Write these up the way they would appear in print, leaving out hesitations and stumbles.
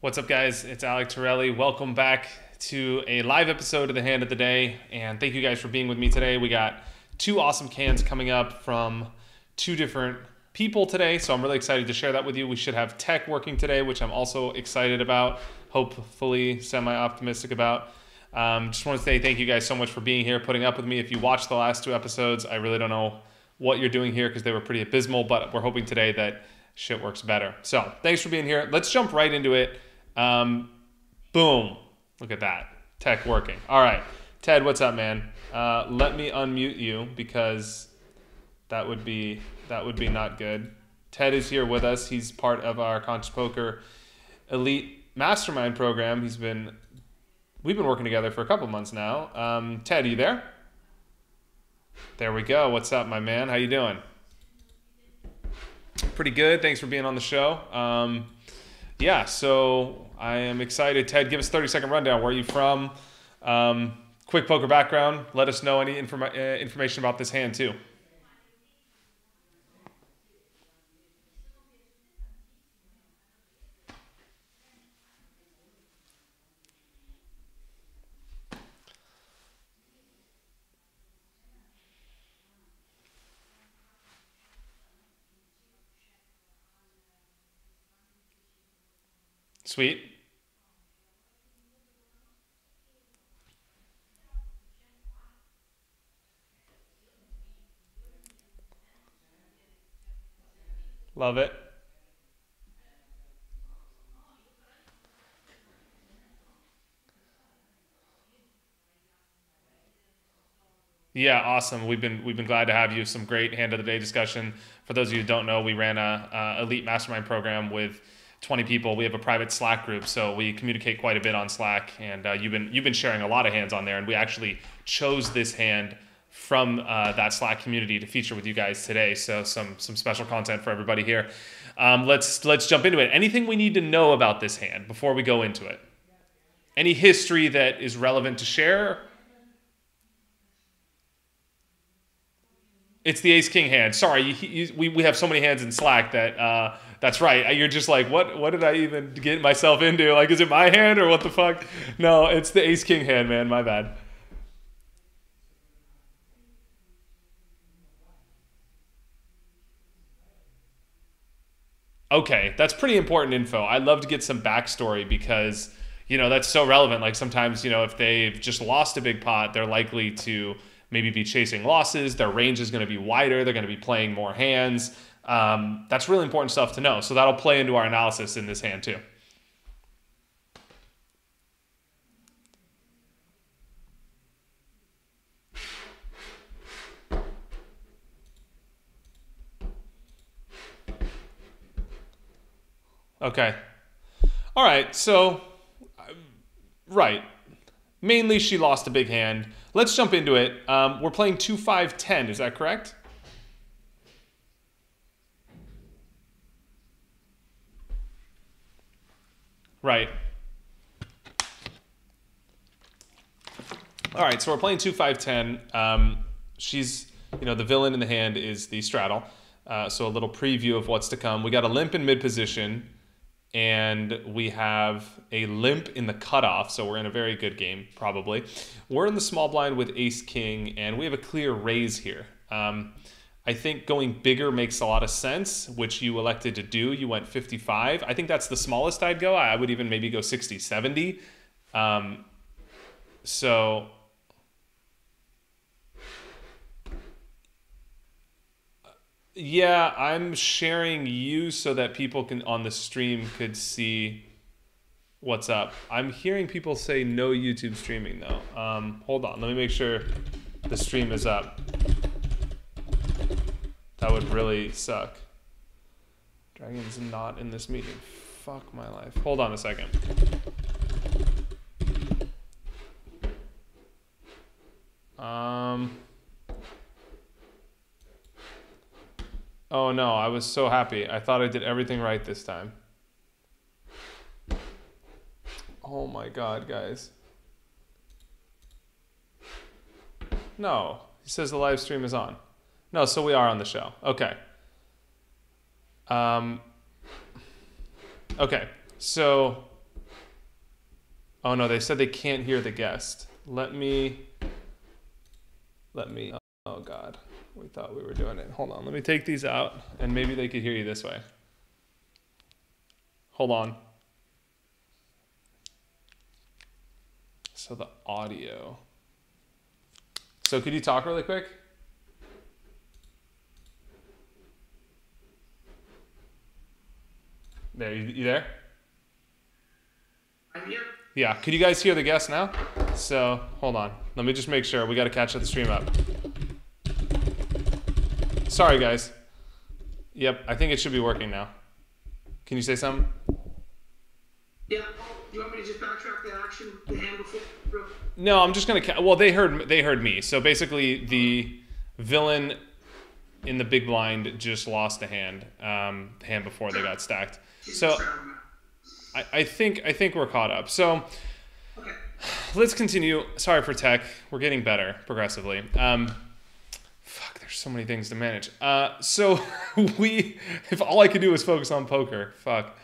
What's up, guys? It's Alec Torelli. Welcome back to a live episode of the Hand of the Day, and thank you guys for being with me today. We got two awesome cans coming up from two different people today, so I'm really excited to share that with you. We should have tech working today, which I'm also excited about, hopefully semi-optimistic about. Just want to say thank you guys so much for being here, putting up with me. If you watched the last two episodes, I really don't know what you're doing here because they were pretty abysmal, but we're hoping today that shit works better. So thanks for being here. Let's jump right into it. Boom. Look at that. Tech working. All right. Ted, what's up, man? Let me unmute you because that would be not good. Ted is here with us. He's part of our Conscious Poker Elite Mastermind program. We've been working together for a couple months now. Ted, are you there? There we go. What's up, my man? How you doing? Pretty good. Thanks for being on the show. Yeah, so I am excited. Ted, give us a 30-second rundown. Where are you from? Quick poker background. Let us know any information about this hand, too. Sweet. Love it. Yeah, awesome. We've been glad to have you. Some great hand of the day discussion. For those of you who don't know, we ran a elite mastermind program with 20 people. We have a private Slack group, so we communicate quite a bit on Slack. And you've been sharing a lot of hands on there, and we actually chose this hand from that Slack community to feature with you guys today. So some special content for everybody here. Let's jump into it. Anything we need to know about this hand before we go into it? Any history that is relevant to share? It's the Ace King hand. Sorry, we have so many hands in Slack that that's right. You're just like, what did I even get myself into? Like, is it my hand or what the fuck? No, it's the Ace King hand, man. My bad. Okay, that's pretty important info. I'd love to get some backstory because, that's so relevant. Like sometimes, if they've just lost a big pot, they're likely to maybe be chasing losses. Their range is going to be wider. They're going to be playing more hands. That's really important stuff to know. So that'll play into our analysis in this hand too. Okay. All right. So, right. Mainly she lost a big hand. Let's jump into it. We're playing 2-5-10. Is that correct? Right. All right, so we're playing 2-5-10. She's, the villain in the hand is the straddle. So a little preview of what's to come. We got a limp in mid position, and we have a limp in the cutoff. So we're in a very good game, probably. We're in the small blind with ace king, and we have a clear raise here. I think going bigger makes a lot of sense, which you elected to do. You went 55. I think that's the smallest I'd go. I would even maybe go 60, 70. So yeah, I'm sharing you so that people can on the stream could see what's up. I'm hearing people say no YouTube streaming though. Hold on, let me make sure the stream is up. That would really suck. Dragon's not in this meeting. Fuck my life. Hold on a second. Oh no, I was so happy. I thought I did everything right this time. Oh my god, guys. No, he says the live stream is on. No, so we are on the show. Okay. Okay, so Oh no, they said they can't hear the guest. Let me, oh God, we thought we were doing it. Hold on, let me take these out and maybe they could hear you this way. Hold on. So the audio. So could you talk really quick? There, you there? I'm here. Yeah, could you guys hear the guest now? So, hold on. Let me just make sure. We got to catch the stream up. Sorry, guys. Yep, I think it should be working now. Can you say something? Yeah, do you want me to just backtrack the action, the hand before? No, I'm just going to... Well, they heard me. So basically, the villain in the big blind just lost a hand. The hand before they got stacked. So I think we're caught up. So okay. Let's continue. Sorry for tech. We're getting better progressively. Fuck, there's so many things to manage. So if all I could do was focus on poker, fuck.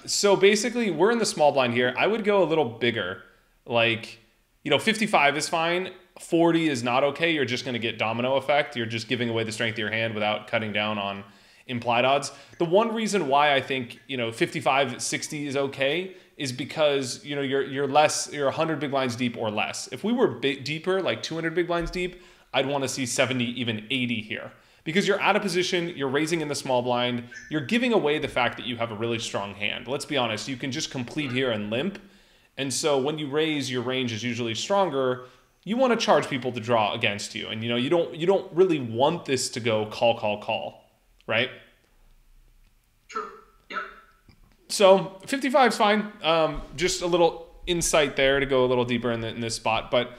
So basically we're in the small blind here. I would go a little bigger. Like, 55 is fine. 40 is not okay. You're just going to get domino effect. You're just giving away the strength of your hand without cutting down on implied odds. The one reason why I think 55, 60 is okay is because you're 100 big blinds deep or less. If we were deeper, like 200 big blinds deep, I'd want to see 70, even 80 here, because you're out of position. You're raising in the small blind. You're giving away the fact that you have a really strong hand. Let's be honest. You can just complete here and limp, and so when you raise, your range is usually stronger. You want to charge people to draw against you, and you don't really want this to go call. Right? True. Yep. So 55 is fine. Just a little insight there to go a little deeper in this spot. But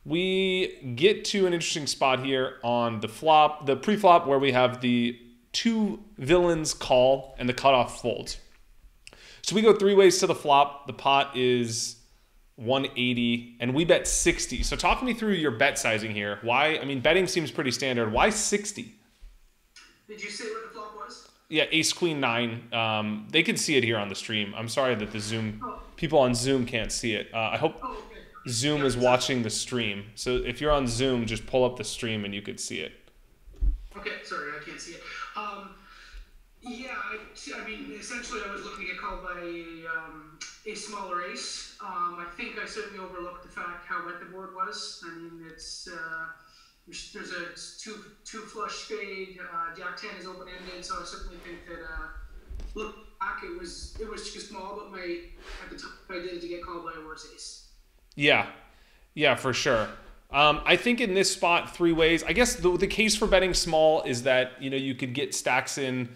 we get to an interesting spot here on the flop, the pre-flop, where we have the two villains call and the cutoff folds. So we go three ways to the flop. The pot is 180 and we bet 60. So talk me through your bet sizing here. Why? I mean, betting seems pretty standard. Why 60? Did you say what the flop was? Yeah, ace queen 9. They can see it here on the stream. I'm sorry that the Zoom people on Zoom can't see it. I hope Zoom is watching the stream. So if you're on Zoom, just pull up the stream and you could see it. Okay, sorry, I can't see it. Yeah, I mean, essentially, I was looking to get called by a smaller ace. I think I certainly overlooked the fact how wet the board was. I mean, it's there's a two flush spade. Jack 10 is open ended, so I certainly think that look back, it was too small. But at the time I did it to get called by a worse ace. Yeah, for sure. I think in this spot, three ways. I guess the case for betting small is that you could get stacks in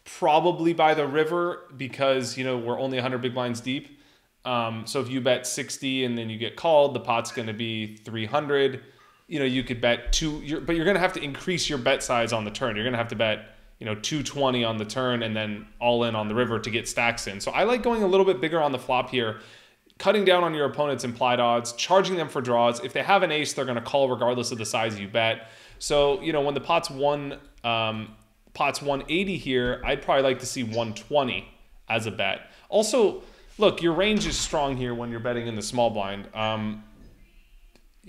probably by the river because we're only 100 big blinds deep. So if you bet 60 and then you get called, the pot's going to be 300. You could bet but you're going to have to increase your bet size on the turn. You're going to have to bet 220 on the turn and then all in on the river to get stacks in. So I like going a little bit bigger on the flop here, cutting down on your opponent's implied odds, charging them for draws. If they have an ace, they're going to call regardless of the size you bet. So when the pot's 180 here, I'd probably like to see 120 as a bet. Also, look, your range is strong here when you're betting in the small blind.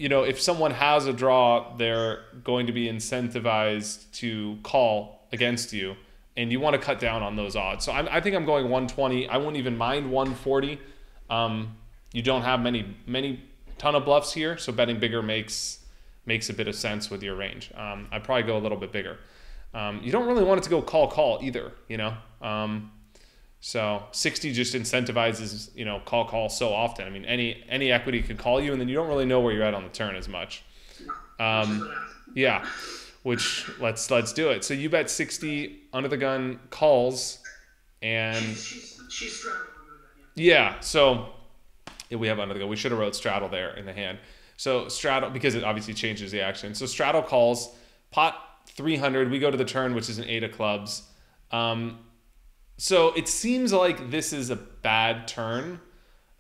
If someone has a draw, they're going to be incentivized to call against you, and you want to cut down on those odds. So I think I'm going 120. I wouldn't even mind 140. You don't have many ton of bluffs here, so betting bigger makes a bit of sense with your range. I'd probably go a little bit bigger. You don't really want it to go call either, so 60 just incentivizes, call so often. I mean, any equity could call you, and then you don't really know where you're at on the turn as much. Yeah, which let's do it. So you bet 60, under the gun calls, and she's straddling under the gun. Yeah, so we have under the gun. We should have wrote straddle there in the hand. So straddle, because it obviously changes the action. So straddle calls, pot 300. We go to the turn, which is an 8 of clubs. So it seems like this is a bad turn,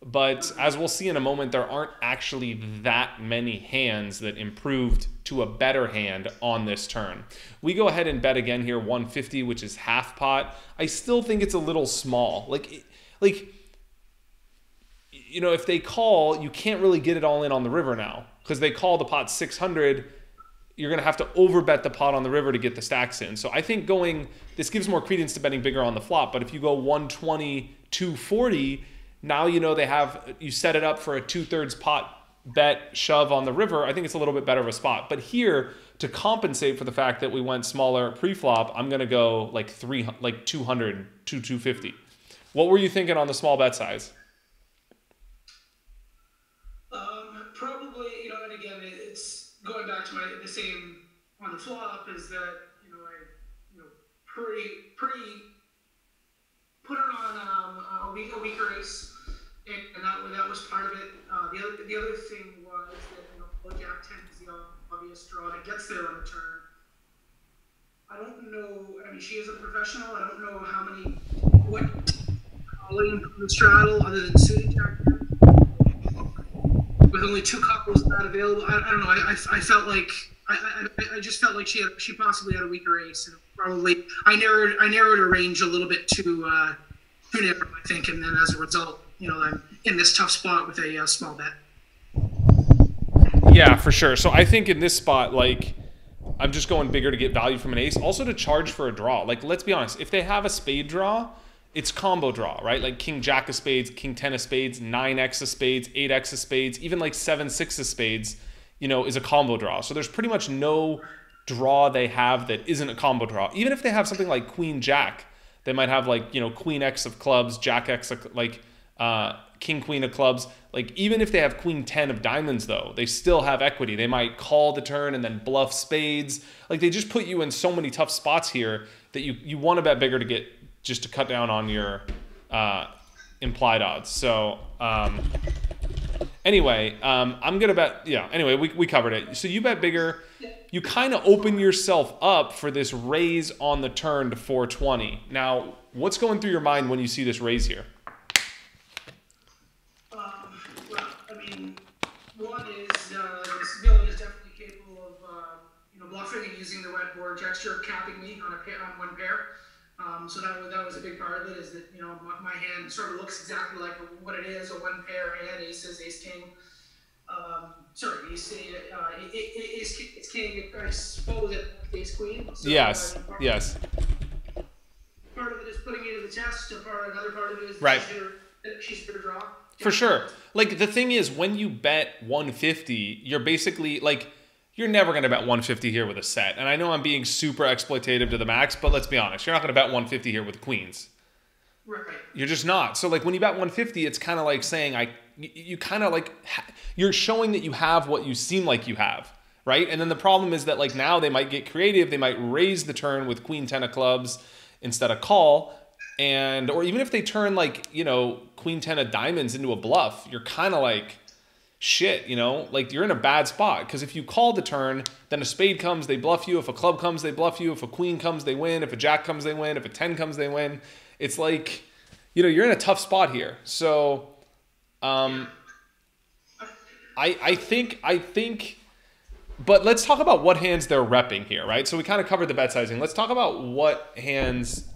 but as we'll see in a moment, there aren't actually that many hands that improved to a better hand on this turn. We go ahead and bet again here, 150, which is half pot. I still think it's a little small. Like if they call, you can't really get it all in on the river now because they call the pot 600. You're going to have to overbet the pot on the river to get the stacks in. So I think this gives more credence to betting bigger on the flop. But if you go 120, 240, now you set it up for a 2/3 pot bet shove on the river. I think it's a little bit better of a spot. But here, to compensate for the fact that we went smaller pre-flop, I'm going to go like 200, 250. What were you thinking on the small bet size? Probably, and again, it's going back to the same on the flop is that, I pretty put it on a weaker ace, and that was part of it. The other thing was that, Jack 10 is the obvious draw that gets there on the turn. I don't know, she is a professional. I don't know what calling from the straddle other than suited Jack 10. With only 2 couples not available, I don't know. I felt like I just felt like she possibly had a weaker ace, and probably I narrowed her range a little bit too narrow, I think, and then as a result, I'm in this tough spot with a small bet. Yeah, for sure. So I think in this spot, I'm just going bigger to get value from an ace, also to charge for a draw. Let's be honest, if they have a spade draw, it's combo draw, right? Like king jack of spades, king 10 of spades, 9x of spades, 8x of spades, even 7-6 of spades, is a combo draw. So there's pretty much no draw they have that isn't a combo draw. Even if they have something like queen jack, they might have queen x of clubs, jack x of king queen of clubs. Even if they have queen 10 of diamonds though, they still have equity. They might call the turn and then bluff spades. They just put you in so many tough spots here that you want to bet bigger to cut down on your implied odds. So anyway, I'm going to bet, anyway, we covered it. So you bet bigger. You kind of open yourself up for this raise on the turn to 420. Now, what's going through your mind when you see this raise here? One is this villain is definitely capable of bluffing and using the wet board gesture, capping me on one pair. So that was a big part of it. Is that my hand sort of looks exactly like what it is, a one pair hand, aces, ace king. Ace king. I suppose it ace queen. So yes. Part of it is putting it in the chest. Another part of it is right. She's going to draw. For sure. The thing is, when you bet 150, you're basically you're never going to bet 150 here with a set. And I know I'm being super exploitative to the max, but let's be honest, you're not going to bet 150 here with queens. Right. You're just not. So when you bet 150, it's kind of like saying you're showing that you have what you seem like you have, right? And then the problem is that now they might get creative. They might raise the turn with queen 10 of clubs instead of call. Or even if they turn queen 10 of diamonds into a bluff, you're kind of shit, you're in a bad spot. Because if you call the turn, then a spade comes, they bluff you. If a club comes, they bluff you. If a queen comes, they win. If a jack comes, they win. If a 10 comes, they win. It's you're in a tough spot here. So I think, but let's talk about what hands they're repping here, right? So we kind of covered the bet sizing. Let's talk about what hands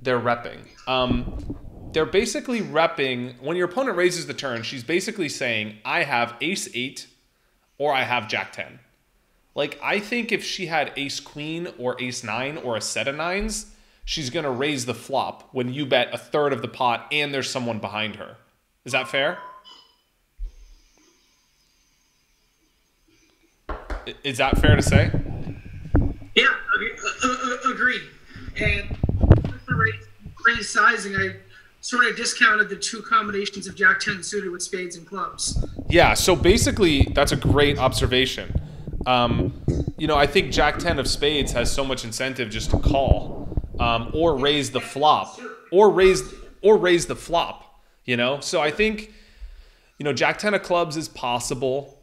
they're repping. They're basically repping, when your opponent raises the turn, she's basically saying, I have ace 8 or I have jack 10. I think if she had ace queen or ace 9 or a set of 9s, she's going to raise the flop when you bet a third of the pot and there's someone behind her. Is that fair? Is that fair to say? Yeah, agreed. And the raise sizing, I sort of discounted the 2 combinations of jack 10 suited with spades and clubs. Yeah, so basically that's a great observation. I think jack 10 of spades has so much incentive just to call, or raise the flop, or raise the flop. So I think jack 10 of clubs is possible,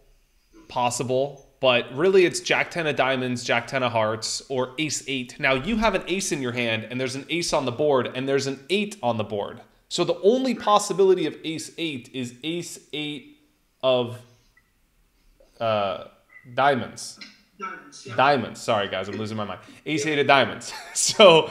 but really it's jack 10 of diamonds, jack 10 of hearts, or ace 8. Now you have an ace in your hand and there's an ace on the board and there's an 8 on the board. So the only possibility of ace 8 is ace 8 of diamonds. Diamonds. Sorry guys, I'm losing my mind. Ace 8 of diamonds. So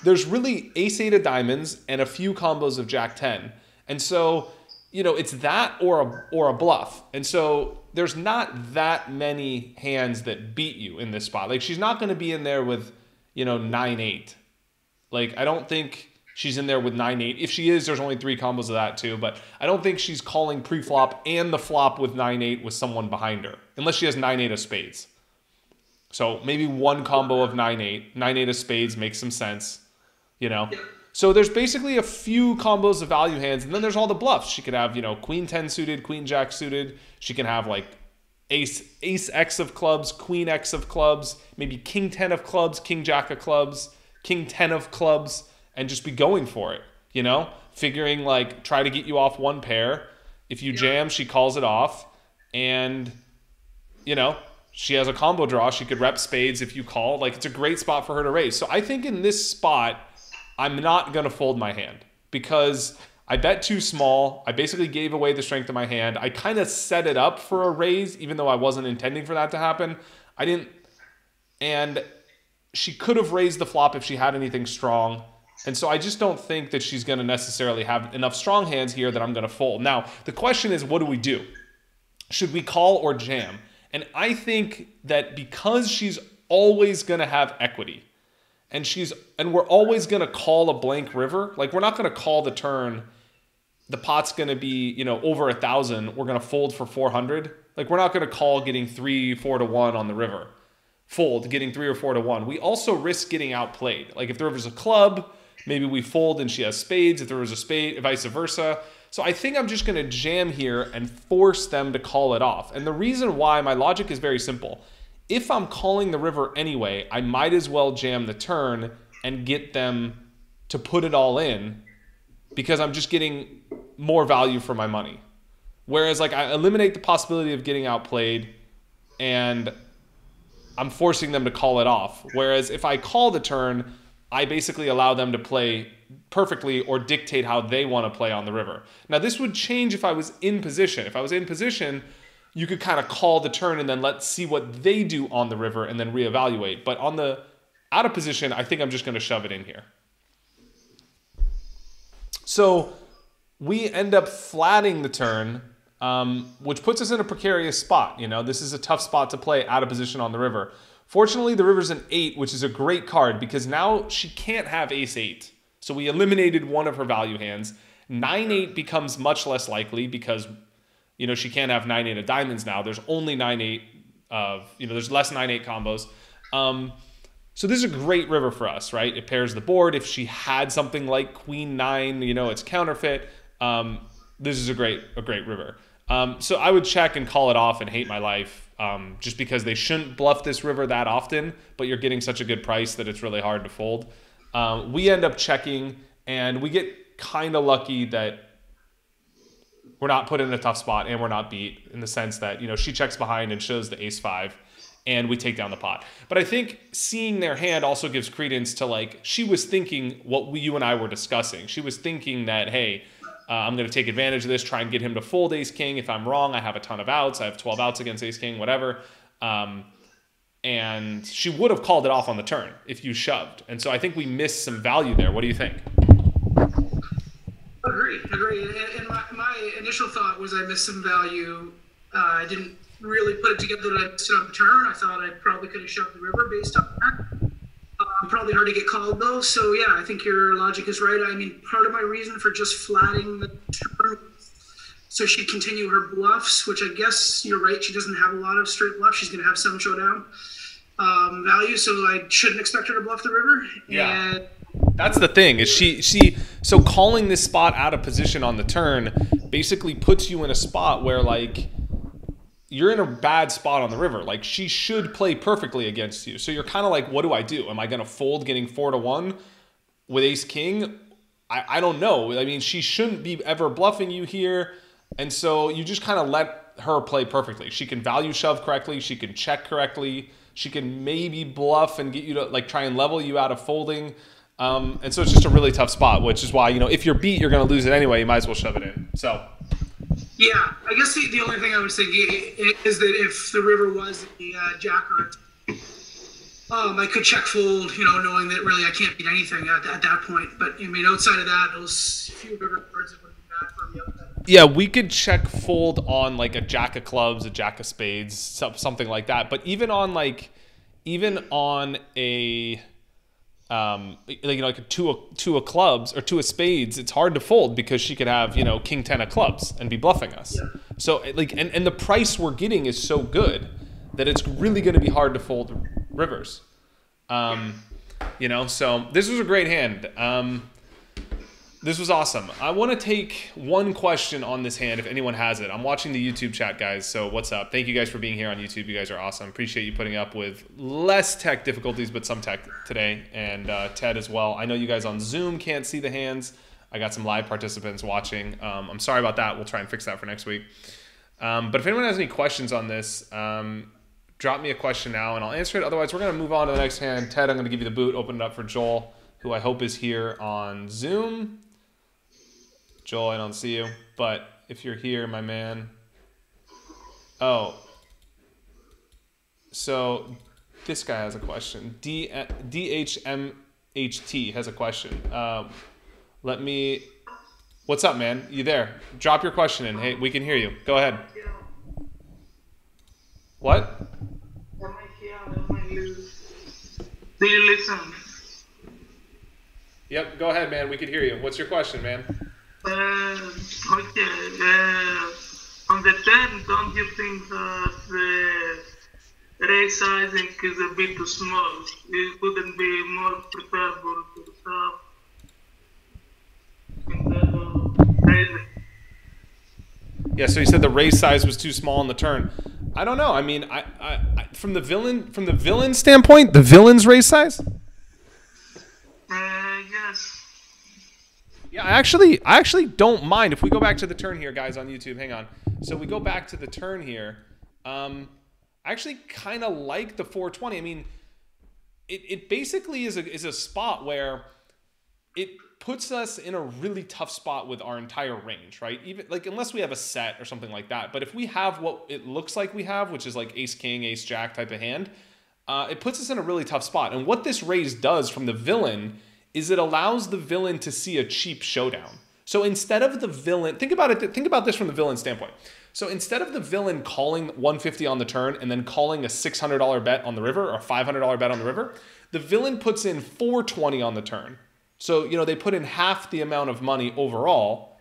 there's really ace 8 of diamonds and a few combos of jack 10. And so, it's that or a bluff. And so there's not that many hands that beat you in this spot. Like, she's not going to be in there with, 9-8. Like, I don't think she's in there with 9-8. If she is, there's only 3 combos of that too. But I don't think she's calling pre-flop and the flop with 9-8 with someone behind her, unless she has 9-8 of spades. So maybe one combo of 9-8. 9-8 of spades makes some sense, So there's basically a few combos of value hands, and then there's all the bluffs. She could have, queen 10 suited, queen jack suited. She can have like ace X of clubs, queen X of clubs, maybe king 10 of clubs, king jack of clubs, king 10 of clubs, and just be going for it, figuring like try to get you off one pair. If you jam, she calls it off, and she has a combo draw. She could rep spades if you call. Like, it's a great spot for her to raise. So I think in this spot, I'm not going to fold my hand because I bet too small. I basically gave away the strength of my hand. I kind of set it up for a raise, even though I wasn't intending for that to happen. I didn't. And she could have raised the flop if she had anything strong. And so I just don't think that she's going to necessarily have enough strong hands here that I'm going to fold. Now, the question is, what do we do? Should we call or jam? And I think that because she's always going to have equity, and we're always going to call a blank river, like we're not going to call the turn, the pot's going to be, over 1,000, we're going to fold for 400. Like, we're not going to call getting 3-4 to 1 on the river. Fold getting 3 or 4 to 1. We also risk getting outplayed. Like, if there was a club, maybe we fold and she has spades. If there was a spade, vice versa. So I think I'm just going to jam here and force them to call it off. And the reason why, my logic is very simple. If I'm calling the river anyway, I might as well jam the turn and get them to put it all in, because I'm just getting more value for my money. Whereas, like, I eliminate the possibility of getting outplayed and I'm forcing them to call it off. Whereas if I call the turn, I basically allow them to play perfectly or dictate how they want to play on the river. Now, this would change if I was in position. If I was in position, you could kind of call the turn and then let's see what they do on the river and then reevaluate. But on the out of position, I think I'm just going to shove it in here. So we end up flatting the turn, which puts us in a precarious spot. This is a tough spot to play out of position on the river. Fortunately, the river's an 8, which is a great card because now she can't have ace-8. So we eliminated one of her value hands. 9-8 becomes much less likely because, she can't have 9-8 of diamonds now. There's only 9-8 of, there's less 9-8 combos. So this is a great river for us, right? It pairs the board. If she had something like queen 9, it's counterfeit. This is a great river. So I would check and call it off and hate my life. Just because they shouldn't bluff this river that often, but you're getting such a good price that it's really hard to fold. We end up checking, and we get kind of lucky that we're not put in a tough spot and we're not beat, in the sense that, she checks behind and shows the ace-5, and we take down the pot. But I think seeing their hand also gives credence to, like, she was thinking what you and I were discussing. She was thinking that, hey, I'm going to take advantage of this, try and get him to fold ace-king. If I'm wrong, I have a ton of outs. I have 12 outs against ace-king, whatever. And she would have called it off on the turn if you shoved. And so I think we missed some value there. What do you think? Agree. And my initial thought was I missed some value. I didn't really put it together that I missed it on the turn. I thought I probably could have shoved the river based on that. Probably hard to get called, though. So, yeah, I think your logic is right. I mean, part of my reason for just flatting the turn so she'd continue her bluffs, which I guess you're right. She doesn't have a lot of straight bluffs. She's going to have some showdown value, so I shouldn't expect her to bluff the river. Yeah. And that's the thing, is so calling this spot out of position on the turn basically puts you in a spot where, like, you're in a bad spot on the river. Like, she should play perfectly against you. So you're kind of like, what do I do? Am I going to fold getting 4 to 1 with ace-king? I don't know. I mean, she shouldn't be ever bluffing you here. And so you just kind of let her play perfectly. She can value shove correctly. She can check correctly. She can maybe bluff and get you to, like, try and level you out of folding. And so it's just a really tough spot, which is why, if you're beat, you're going to lose it anyway. You might as well shove it in. So... yeah, I guess the only thing I was thinking is that if the river was the jacker, I could check fold, knowing that really I can't beat anything at that point. But, I mean, outside of that, those few river cards that would be bad for me outside. Yeah, we could check fold on like a jack of clubs, a jack of spades, something like that. But even on a like a two of clubs or two of spades, it's hard to fold because she could have, king 10 of clubs and be bluffing us. Yeah. So like, and the price we're getting is so good that it's really going to be hard to fold rivers. So this was a great hand. This was awesome. I want to take one question on this hand if anyone has it. I'm watching the YouTube chat, guys, so what's up? Thank you guys for being here on YouTube. You guys are awesome. Appreciate you putting up with less tech difficulties, but some tech today, and Ted as well. I know you guys on Zoom can't see the hands. I got some live participants watching. I'm sorry about that. We'll try and fix that for next week. But if anyone has any questions on this, drop me a question now, and I'll answer it. Otherwise, we're going to move on to the next hand. Ted, I'm going to give you the boot. Open it up for Joel, who I hope is here on Zoom. Joel, I don't see you, but if you're here, my man. Oh. So this guy has a question. DHMHT has a question. What's up, man? You there? Drop your question in. Hey, we can hear you. Go ahead. What? Do you listen? Yep, go ahead, man. We can hear you. What's your question, man? On the 10, don't you think that the race sizing is a bit too small? It wouldn't be more preferable to have in the raising? Yeah, so he said the race size was too small in the turn. I don't know. I mean, I from the villain standpoint, the villain's race size. Yes. Yeah, I actually don't mind if we go back to the turn here, guys, on YouTube. Hang on. So we go back to the turn here. I actually kind of like the 420. I mean, it basically is a spot where it puts us in a really tough spot with our entire range, right? Even like unless we have a set or something like that. But if we have what it looks like we have, which is like ace king, ace jack type of hand, it puts us in a really tough spot. And what this raise does from the villain is it allows the villain to see a cheap showdown. So instead of the villain, think about this from the villain standpoint. So instead of the villain calling 150 on the turn and then calling a $600 bet on the river or a $500 bet on the river, the villain puts in 420 on the turn. So, they put in half the amount of money overall,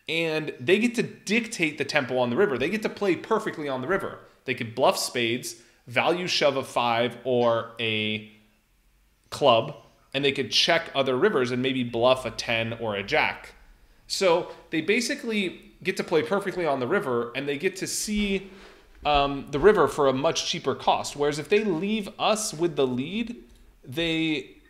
and they get to dictate the tempo on the river. They get to play perfectly on the river. They could bluff spades, value shove a 5 or a club, and they could check other rivers and maybe bluff a 10 or a jack. So they basically get to play perfectly on the river, and they get to see the river for a much cheaper cost. Whereas if they leave us with the lead,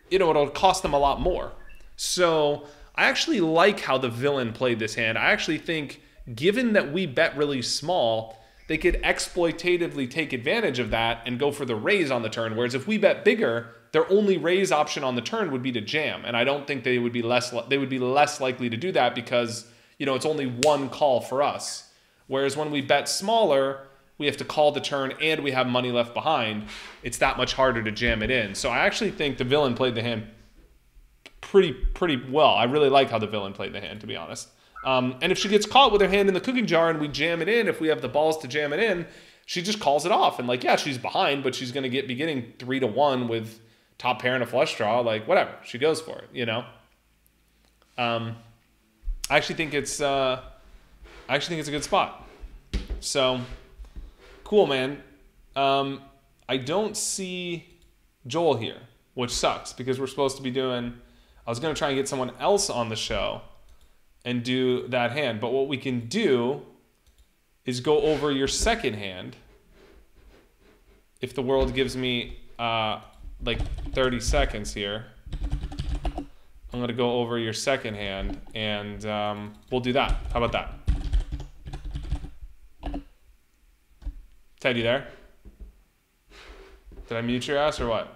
it'll cost them a lot more. So I actually like how the villain played this hand. I actually think, given that we bet really small, they could exploitatively take advantage of that and go for the raise on the turn. Whereas if we bet bigger, their only raise option on the turn would be to jam, and I don't think they would be less likely to do that because it's only one call for us. Whereas when we bet smaller, we have to call the turn and we have money left behind. It's that much harder to jam it in. So I actually think the villain played the hand pretty well. I really like how the villain played the hand, to be honest. And if she gets caught with her hand in the cooking jar and we jam it in, if we have the balls to jam it in, she just calls it off. And she's behind, but she's going to be getting 3-1 with top pair and a flush draw. Like, whatever. She goes for it, I actually think it's a good spot. So, cool, man. I don't see Joel here, which sucks because we're supposed to be doing... I was going to try and get someone else on the show and do that hand. But what we can do is go over your second hand. If the world gives me 30 seconds here, I'm going to go over your second hand and we'll do that. How about that? Ted, you there? Did I mute your ass or what?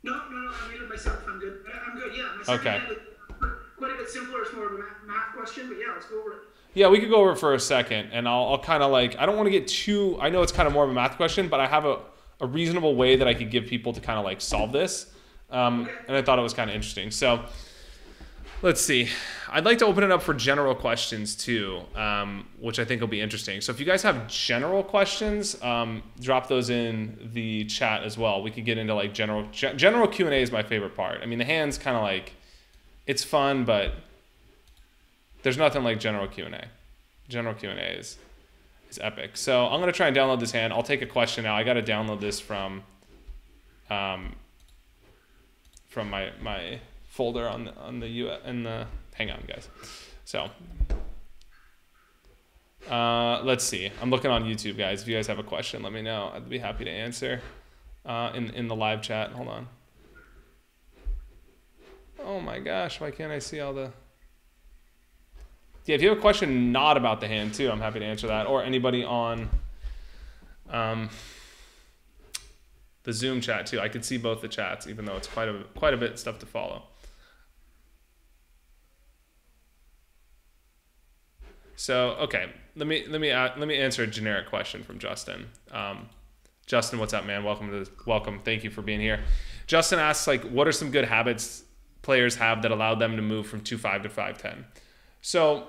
No, I muted myself. I'm good. Yeah, my second hand is quite a bit simpler. It's more of a math question, but yeah, let's go over it. Yeah, we could go over it for a second, and I'll kind of I don't want to get too... I know it's kind of more of a math question, but I have a reasonable way that I could give people to kind of solve this, and I thought it was kind of interesting. So Let's see. I'd like to open it up for general questions too, which I think will be interesting. So if you guys have general questions, drop those in the chat as well. We could get into like general Q&A is my favorite part. I mean, the hand's kind of like, it's fun, but there's nothing like general Q&A. General Q&A is epic. So I'm going to try and download this hand. I'll take a question now. I got to download this from my folder on the hang on guys. So let's see. I'm looking on YouTube, guys. If you guys have a question, let me know. I'd be happy to answer in the live chat. Hold on. Oh my gosh, why can't I see all the... Yeah, if you have a question not about the hand too, I'm happy to answer that. Or anybody on the Zoom chat too. I could see both the chats, even though it's quite a bit of stuff to follow. So okay, let me answer a generic question from Justin. Justin, what's up, man? Welcome. Thank you for being here. Justin asks, like, what are some good habits players have that allow them to move from 2.5 to 5.10? So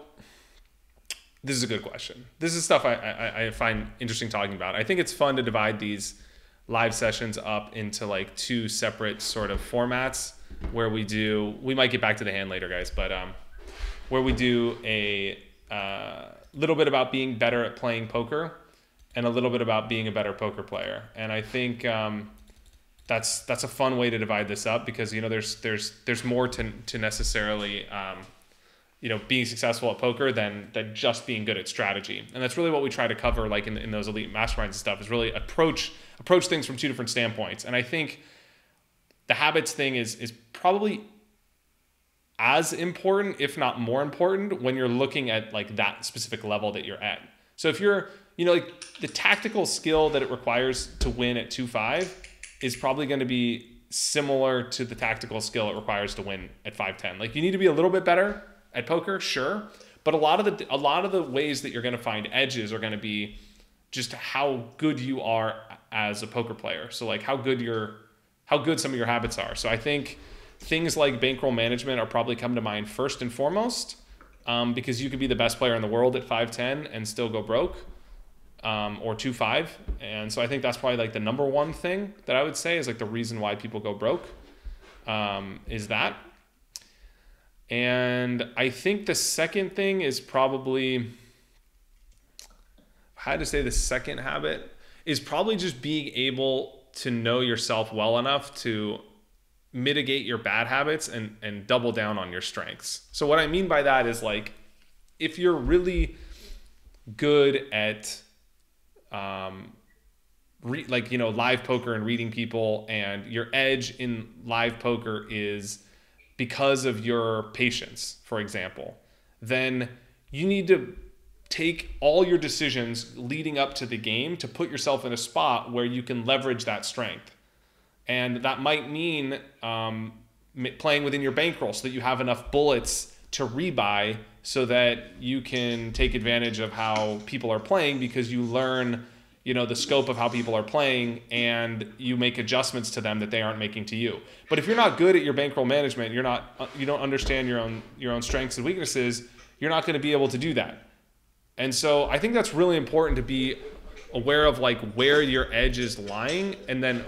this is a good question. This is stuff I find interesting talking about. I think it's fun to divide these live sessions up into like two separate sort of formats where we might get back to the hand later, guys, but where we do a little bit about being better at playing poker and a little bit about being a better poker player. And I think that's a fun way to divide this up because, you know, there's more to necessarily being successful at poker than just being good at strategy. And that's really what we try to cover, like in those elite masterminds and stuff, is really approach things from two different standpoints. And I think the habits thing is probably as important, if not more important, when you're looking at like that specific level that you're at. So if you're, like the tactical skill that it requires to win at 2.5 is probably going to be similar to the tactical skill it requires to win at 5.10. Like you need to be a little bit better at poker, sure, but a lot of the ways that you're going to find edges are going to be just how good you are as a poker player. So like how good some of your habits are. So I think things like bankroll management are probably come to mind first and foremost, because you could be the best player in the world at 5.10 and still go broke, or 2.5. And so I think that's probably like the number one thing that I would say is like the reason why people go broke, is that. And I think the second thing is probably, if I had to say the second habit, is probably just being able to know yourself well enough to mitigate your bad habits and double down on your strengths. So what I mean by that is like, if you're really good at live poker and reading people, and your edge in live poker is because of your patience, for example, then you need to take all your decisions leading up to the game to put yourself in a spot where you can leverage that strength. And that might mean playing within your bankroll so that you have enough bullets to rebuy so that you can take advantage of how people are playing, because you learn, the scope of how people are playing and you make adjustments to them that they aren't making to you. But if you're not good at your bankroll management, you don't understand your own strengths and weaknesses, you're not going to be able to do that. And so I think that's really important to be aware of, like where your edge is lying, and then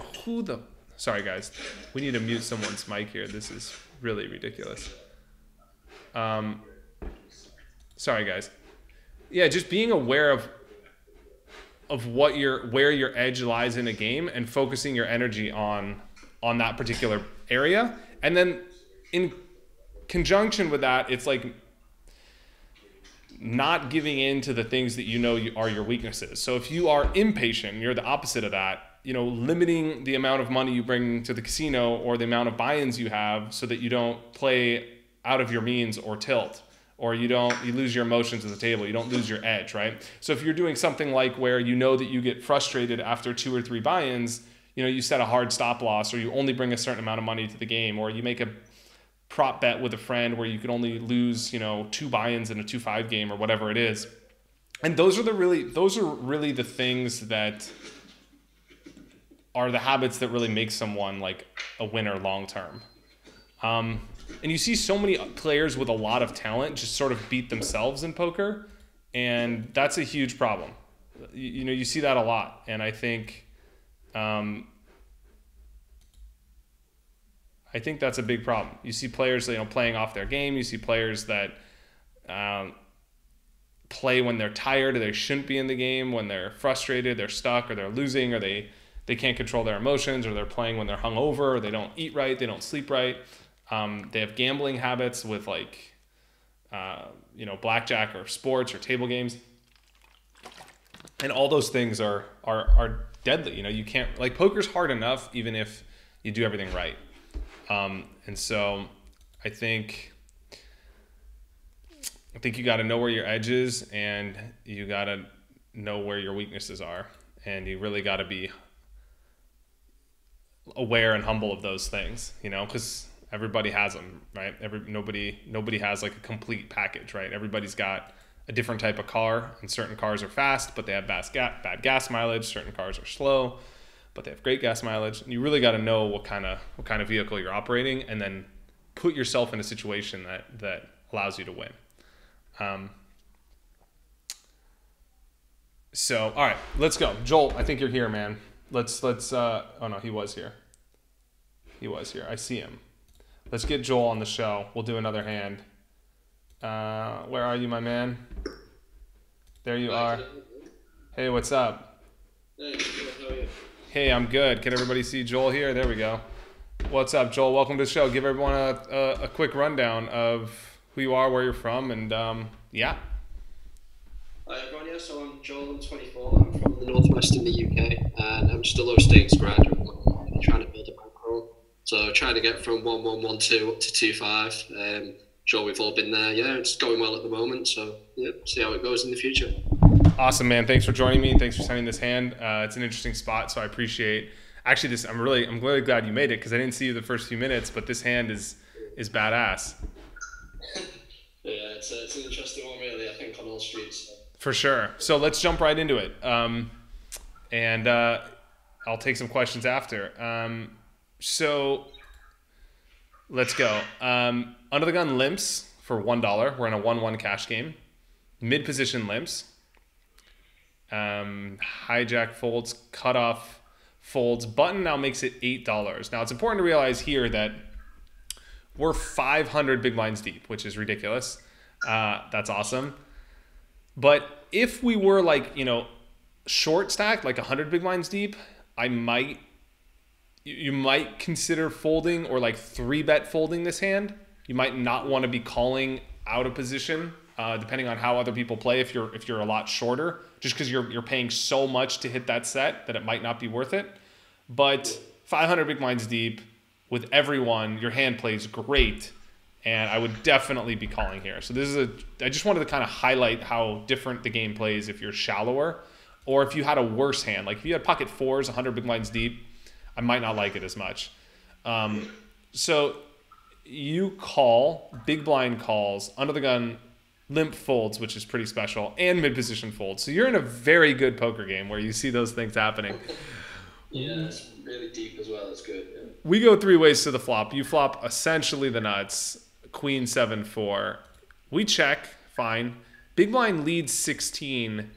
sorry guys, we need to mute someone's mic here. This is really ridiculous. Sorry guys. Yeah, just being aware of where your edge lies in a game and focusing your energy on that particular area. And then in conjunction with that, it's like not giving in to the things that are your weaknesses. So if you are impatient, you're the opposite of that, limiting the amount of money you bring to the casino or the amount of buy-ins you have so that you don't play out of your means or tilt, or you lose your emotions at the table, you don't lose your edge, right? So if you're doing something like where that you get frustrated after 2 or 3 buy-ins, you set a hard stop loss, or you only bring a certain amount of money to the game, or you make a prop bet with a friend where you could only lose, 2 buy-ins in a 2-5 game or whatever it is. And those are really the things that are the habits that really make someone like a winner long term. And you see so many players with a lot of talent just sort of beat themselves in poker, and that's a huge problem. You see that a lot, and I think that's a big problem. You see players, playing off their game. You see players that play when they're tired or they shouldn't be in the game, when they're frustrated, they're stuck, or they're losing, or they can't control their emotions, or they're playing when they're hungover, or they don't eat right, they don't sleep right. They have gambling habits with blackjack or sports or table games. And all those things are deadly. You can't, poker's hard enough even if you do everything right. And so I think you got to know where your edge is, and you got to know where your weaknesses are, and you really got to be aware and humble of those things, because everybody has them, right? Nobody has a complete package, right? Everybody's got a different type of car, and certain cars are fast, but they have bad gas mileage. Certain cars are slow, but they have great gas mileage. And you really got to know what kind of vehicle you're operating, and then put yourself in a situation that allows you to win. So, all right, let's go. Joel, I think you're here, man. Let's oh no, he was here. I see him. Let's get Joel on the show. We'll do another hand. Where are you, my man? There you are. Hey, what's up? Hey, how are you? Hey, I'm good. Can everybody see Joel here? There we go. What's up, Joel? Welcome to the show. Give everyone a quick rundown of who you are, where you're from, and yeah. Hi everyone, yeah, so I'm Joel, I'm 24, I'm from the northwest in the UK, and I'm just a low stakes graduate, trying to build a bankroll. So trying to get from 1112 up to 25. Sure, we've all been there, yeah, it's going well at the moment, so yeah, see how it goes in the future. Awesome, man. Thanks for joining me. Thanks for sending this hand. It's an interesting spot, so I appreciate actually this. I'm really glad you made it, because I didn't see you the first few minutes, but this hand is badass. Yeah, it's an interesting one, really, I think, on all streets. So. For sure. So let's jump right into it. And I'll take some questions after. So let's go. Under the gun limps for $1. We're in a 1-1 cash game. Mid position limps. Hijack folds. Cutoff folds. Button now makes it $8. Now it's important to realize here that we're 500 big blinds deep, which is ridiculous. That's awesome. But if we were short stacked, 100 big blinds deep, you might consider folding, or 3-bet folding this hand. You might not want to be calling out of position, depending on how other people play. If you're a lot shorter, just because you're paying so much to hit that set that it might not be worth it. But 500 big blinds deep with everyone, your hand plays great, and I would definitely be calling here. So I just wanted to kind of highlight how different the game plays if you're shallower, or if you had a worse hand. If you had pocket fours, 100 big blinds deep, I might not like it as much. So you call, big blind calls, under the gun limp folds, which is pretty special, and mid position folds. So you're in a very good poker game where you see those things happening. Yeah, it's really deep as well. It's good. Yeah. We go 3 ways to the flop. You flop essentially the nuts, queen 7-4. We check, fine. Big blind leads 16,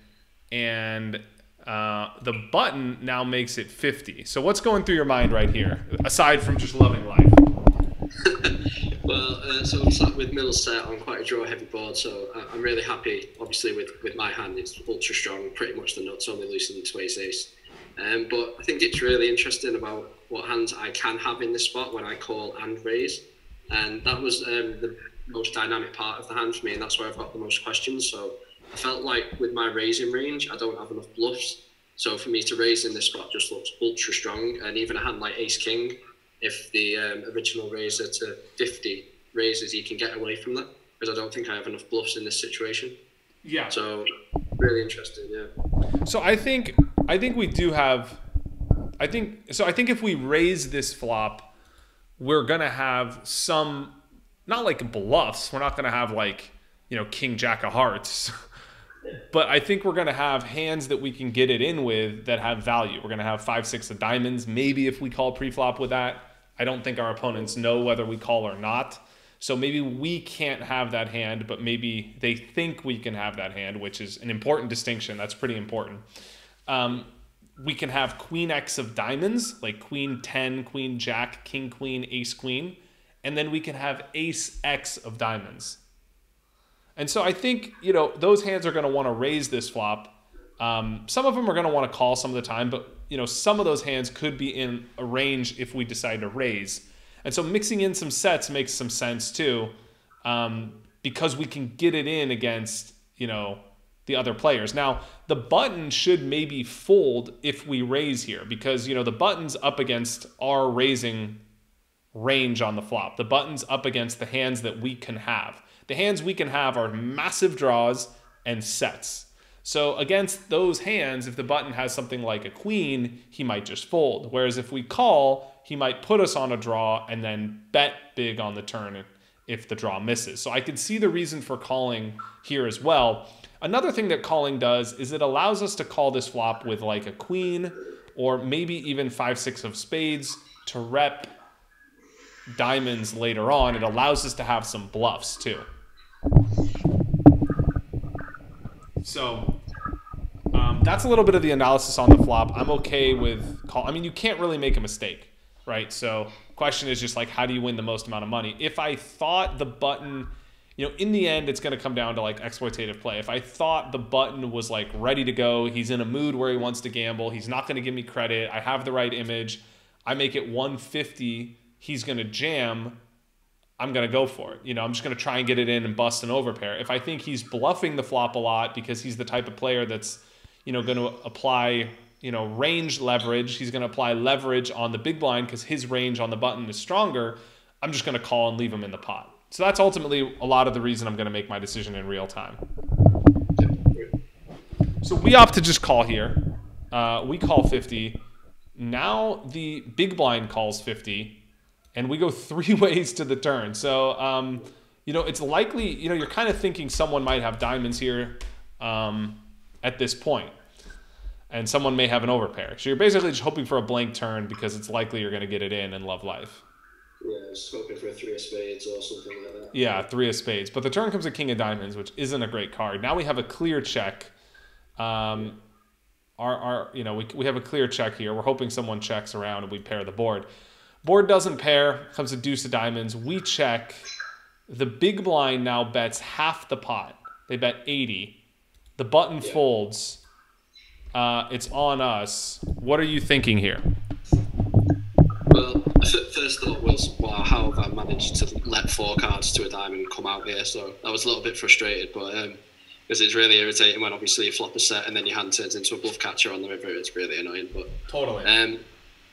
and the button now makes it 50. So what's going through your mind right here, aside from just loving life? Well, so I'm sat with middle set on quite a draw heavy board, so I'm really happy, obviously, with my hand. It's ultra strong, pretty much the nuts, only losing to ace-ace. But I think it's really interesting about what hands I can have in this spot when I call and raise. And that was the most dynamic part of the hand for me, and that's where I've got the most questions. So I felt like with my raising range, I don't have enough bluffs. So for me to raise in this spot just looks ultra strong. And even a hand like ace-king, if the original raiser to 50 raises, he can get away from that, because I don't think I have enough bluffs in this situation. Yeah. So really interesting, yeah. So I think we do have. I think if we raise this flop, we're gonna have some, not bluffs. We're not gonna have king jack of hearts, but I think we're gonna have hands that we can get it in with that have value. We're gonna have 5-6 of diamonds. Maybe if we call pre-flop with that, I don't think our opponents know whether we call or not. So maybe we can't have that hand, but maybe they think we can have that hand, which is an important distinction. That's pretty important. We can have queen X of diamonds, like queen 10, queen jack, king queen, ace queen. And then we can have ace X of diamonds. And so I think, you know, those hands are going to want to raise this flop. Some of them are going to want to call some of the time, but, you know, some of those hands could be in a range if we decide to raise. And so mixing in some sets makes some sense too, because we can get it in against, you know, the other players. Now, the button should maybe fold if we raise here because, you know, the button's up against our raising range on the flop. The button's up against the hands that we can have. The hands we can have are massive draws and sets. So against those hands, if the button has something like a queen, he might just fold. Whereas if we call, he might put us on a draw and then bet big on the turn if the draw misses. So I could see the reason for calling here as well. Another thing that calling does is it allows us to call this flop with like a queen or maybe even 5-6 of spades to rep diamonds later on. It allows us to have some bluffs too. So that's a little bit of the analysis on the flop. I'm okay with call. I mean, you can't really make a mistake, right? So question is just like, how do you win the most amount of money? If I thought the button, you know, in the end, it's going to come down to like exploitative play. If I thought the button was like ready to go, he's in a mood where he wants to gamble, he's not going to give me credit, I have the right image, I make it 150, he's going to jam, I'm going to go for it. You know, I'm just going to try and get it in and bust an overpair. If I think he's bluffing the flop a lot because he's the type of player that's, you know, going to apply, you know, range leverage, he's going to apply leverage on the big blind because his range on the button is stronger, I'm just going to call and leave him in the pot. So that's ultimately a lot of the reason I'm going to make my decision in real time. So we opt to just call here. We call 50. Now the big blind calls 50. And we go 3 ways to the turn. So, you know, it's likely, you know, you're kind of thinking someone might have diamonds here at this point. And someone may have an overpair. So you're basically just hoping for a blank turn because it's likely you're going to get it in love life. Yeah, just hoping for a 3 of spades or something like that. Yeah, 3 of spades. But the turn comes a king of diamonds, which isn't a great card. Now we have a clear check. You know, we have a clear check here. We're hoping someone checks around and we pair the board. Board doesn't pair, comes a deuce of diamonds. We check. The big blind now bets half the pot. They bet 80. The button folds. It's on us. What are you thinking here? Well, first thought was, wow, how have I managed to let 4 cards to a diamond come out here? So I was a little bit frustrated, but because it's really irritating when obviously you flop a set and then your hand turns into a bluff catcher on the river. It's really annoying. But totally.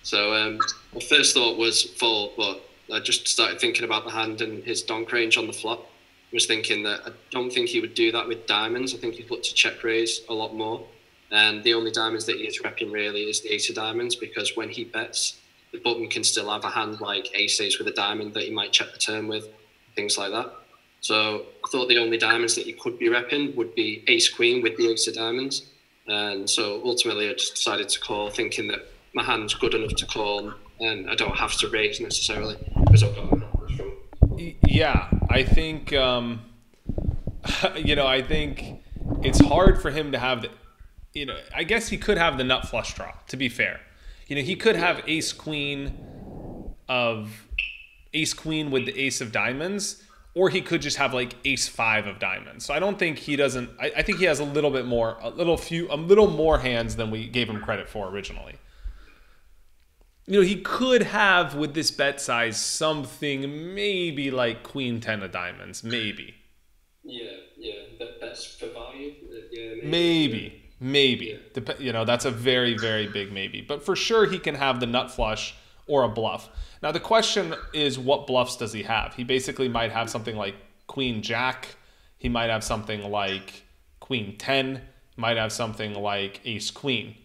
So my first thought was fold, but I just started thinking about the hand and his donk range on the flop. I was thinking that I don't think he would do that with diamonds. I think he'd look to check raise a lot more. And the only diamonds that he is repping really is the ace of diamonds, because when he bets, the button can still have a hand like ace-ace with a diamond that he might check the turn with, things like that. So I thought the only diamonds that he could be repping would be ace-queen with the ace of diamonds. And so ultimately I just decided to call, thinking that my hand's good enough to call and I don't have to raise necessarily because I've got a knowledge from. Yeah, I think, you know, I think it's hard for him to have the, you know, I guess he could have the nut flush draw, to be fair. You know, he could have ace queen with the ace of diamonds, or he could just have like ace 5 of diamonds. So I don't think he doesn't, I think he has a little bit more, a little more hands than we gave him credit for originally. You know, he could have, with this bet size, something maybe like queen 10 of diamonds, maybe. Yeah, that's for value. Yeah, maybe. Yeah. You know, that's a very, very big maybe. But for sure, he can have the nut flush or a bluff. Now, the question is, what bluffs does he have? He basically might have something like queen jack. He might have something like queen 10. Might have something like ace queen.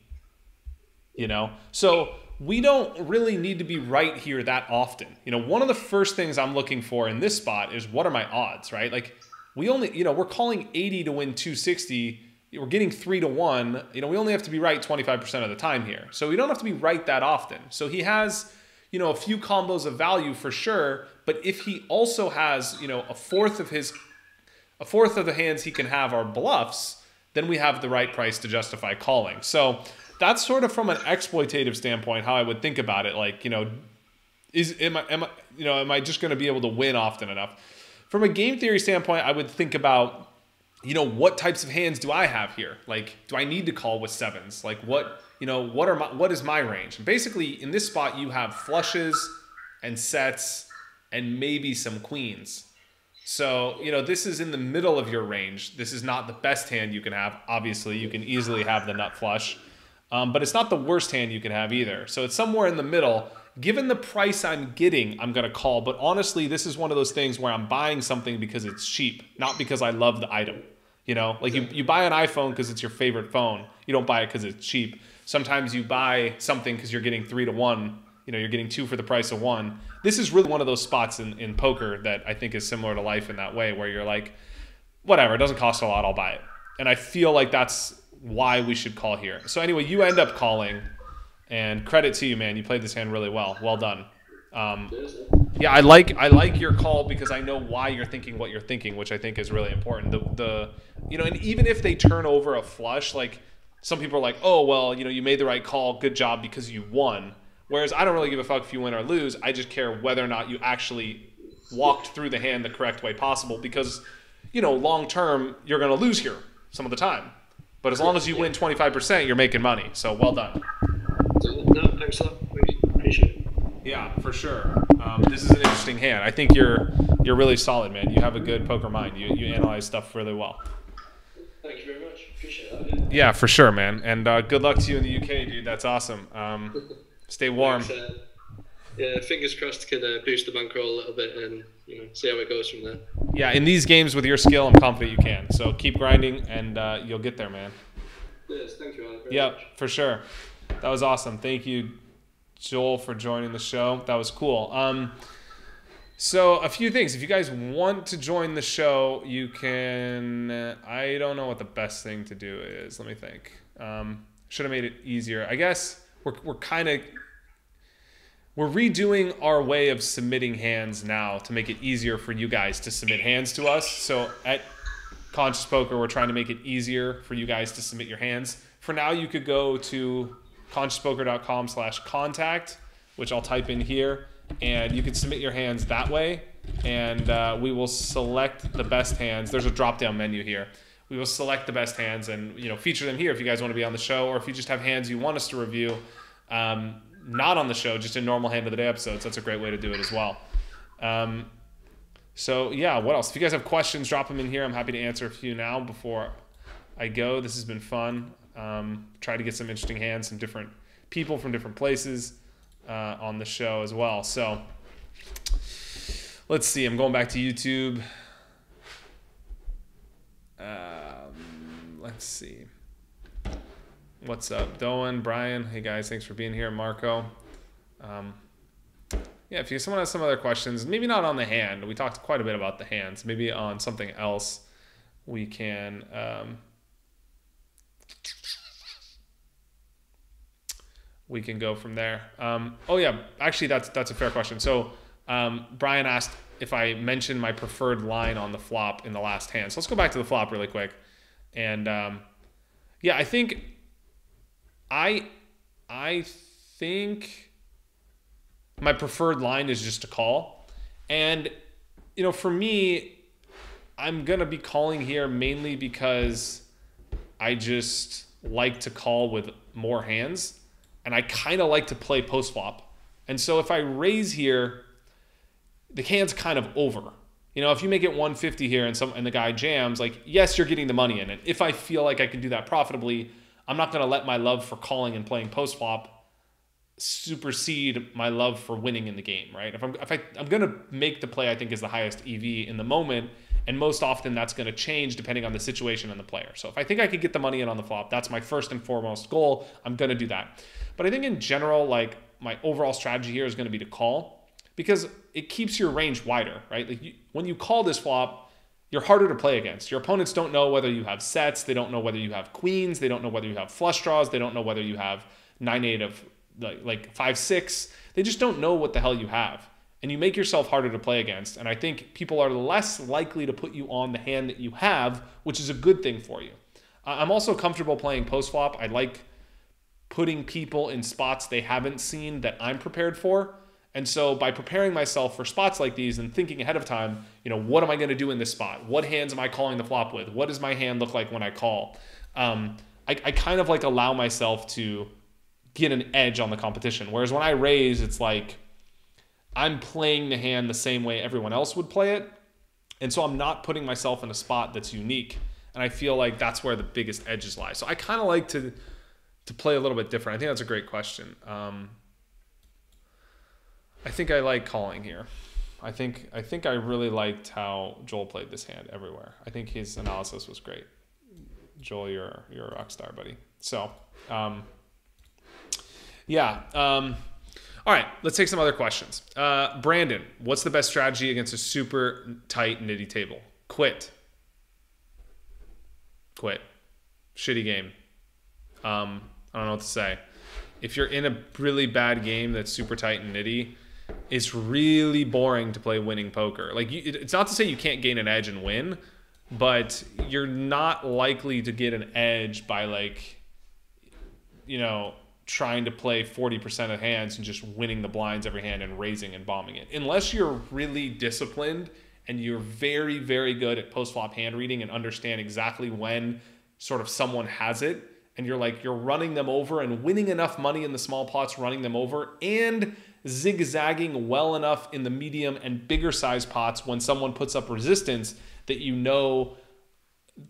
You know? So we don't really need to be right here that often. You know, one of the first things I'm looking for in this spot is, what are my odds, right? Like, we only, you know, we're calling 80 to win 260. We're getting 3 to 1. You know, we only have to be right 25% of the time here. So we don't have to be right that often. So he has, a few combos of value for sure. But if he also has, a fourth of the hands he can have are bluffs, then we have the right price to justify calling. So that's sort of from an exploitative standpoint how I would think about it. Like, am I just going to be able to win often enough? From a game theory standpoint, I would think about, what types of hands do I have here? Like, do I need to call with sevens? Like, what is my range? And basically, in this spot, you have flushes and sets and maybe some queens. So, this is in the middle of your range. This is not the best hand you can have. Obviously, you can easily have the nut flush. But it's not the worst hand you can have either. So it's somewhere in the middle. Given the price I'm getting, I'm going to call. But honestly, this is one of those things where I'm buying something because it's cheap, not because I love the item. Like you buy an iPhone because it's your favorite phone. You don't buy it because it's cheap. Sometimes you buy something because you're getting 3 to 1. You're getting 2 for the price of 1. This is really one of those spots in poker that I think is similar to life in that way, where you're like, whatever, it doesn't cost a lot, I'll buy it. And I feel like that's why we should call here. So anyway, you end up calling, and credit to you, man. You played this hand really well. Well done. Yeah, I like your call because I know why you're thinking what you're thinking, which I think is really important. And even if they turn over a flush, like some people are like, oh well, you made the right call, good job because you won. Whereas I don't really give a fuck if you win or lose. I just care whether or not you actually walked through the hand the correct way possible, because long term you're going to lose here some of the time. But as long as you win 25%, you're making money. So well done. No, thanks a lot. Appreciate it. Yeah, for sure. This is an interesting hand. I think you're really solid, man. You have a good poker mind. You analyze stuff really well. Thank you very much. Appreciate that. Yeah, for sure, man. And good luck to you in the UK, dude. That's awesome. Stay warm. Thanks, yeah, fingers crossed can boost the bankroll a little bit and see how it goes from there. Yeah, in these games with your skill, I'm confident you can. So keep grinding, and you'll get there, man. Yes, thank you, Alec. Yeah, for sure. That was awesome. Thank you, Joel, for joining the show. That was cool. So a few things. If you guys want to join the show, you can. I don't know what the best thing to do is. Let me think. Should have made it easier. I guess we're redoing our way of submitting hands now to make it easier for you guys to submit hands to us. So at Conscious Poker, we're trying to make it easier for you guys to submit your hands. For now, you could go to consciouspoker.com/contact, which I'll type in here, and you can submit your hands that way, and we will select the best hands. There's a drop-down menu here. We will select the best hands and feature them here if you guys want to be on the show, or if you just have hands you want us to review, not on the show, just in normal Hand of the Day episodes. That's a great way to do it as well. So yeah, what else? If you guys have questions, drop them in here. I'm happy to answer a few now before I go. This has been fun. Try to get some interesting hands, some different people from different places on the show as well. So let's see. I'm going back to YouTube. Let's see. What's up, Doan, Brian? Hey guys, thanks for being here. Marco. Yeah, if someone has some other questions, maybe not on the hand. We talked quite a bit about the hands. Maybe on something else we can go from there. Oh yeah, actually that's a fair question. So Brian asked if I mentioned my preferred line on the flop in the last hand. So let's go back to the flop really quick. And yeah, I think my preferred line is just to call. And for me, I'm going to be calling here mainly because I just like to call with more hands, and I kind of like to play post flop. And so if I raise here, the hand's kind of over. If you make it 150 here and the guy jams, like, yes, you're getting the money in. And if I feel like I can do that profitably, I'm not going to let my love for calling and playing post flop supersede my love for winning in the game, right? If I'm going to make the play I think is the highest EV in the moment, and most often that's going to change depending on the situation and the player. So if I think I could get the money in on the flop, that's my first and foremost goal. I'm going to do that. But I think in general, like, my overall strategy here is going to be to call, because it keeps your range wider, right? Like when you call this flop, you're harder to play against. Your opponents don't know whether you have sets. They don't know whether you have queens. They don't know whether you have flush draws. They don't know whether you have 9-8 of like 5-6. They just don't know what the hell you have. And you make yourself harder to play against. And I think people are less likely to put you on the hand that you have, which is a good thing for you. I'm also comfortable playing post-flop. I like putting people in spots they haven't seen that I'm prepared for. And so by preparing myself for spots like these and thinking ahead of time, what am I going to do in this spot? What hands am I calling the flop with? What does my hand look like when I call? I kind of like allow myself to get an edge on the competition. Whereas when I raise, it's like I'm playing the hand the same way everyone else would play it. And so I'm not putting myself in a spot that's unique. And I feel like that's where the biggest edges lie. So I kind of like to play a little bit different. I think that's a great question. I think I like calling here. I think I really liked how Joel played this hand everywhere. I think his analysis was great. Joel, you're a rock star, buddy. So, yeah. All right, let's take some other questions. Brandon, what's the best strategy against a super tight Niddy table? Quit. Shitty game. I don't know what to say. If you're in a really bad game that's super tight and Niddy, it's really boring to play winning poker. Like, it's not to say you can't gain an edge and win, but you're not likely to get an edge by trying to play 40% of hands and just winning the blinds every hand and raising and bombing it. Unless you're really disciplined and you're very, very good at post-flop hand reading and understand exactly when sort of someone has it, and you're running them over and winning enough money in the small pots, running them over, and zigzagging well enough in the medium and bigger size pots when someone puts up resistance that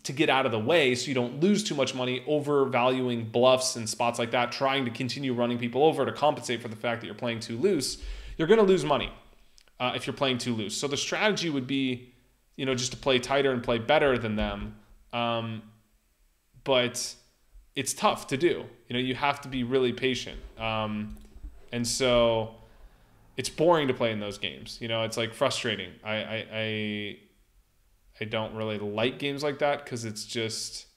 to get out of the way so you don't lose too much money, overvaluing bluffs and spots like that, trying to continue running people over to compensate for the fact that you're playing too loose, you're going to lose money if you're playing too loose. So the strategy would be, just to play tighter and play better than them. But it's tough to do. You have to be really patient. And so it's boring to play in those games. It's like frustrating. I don't really like games like that because it's just,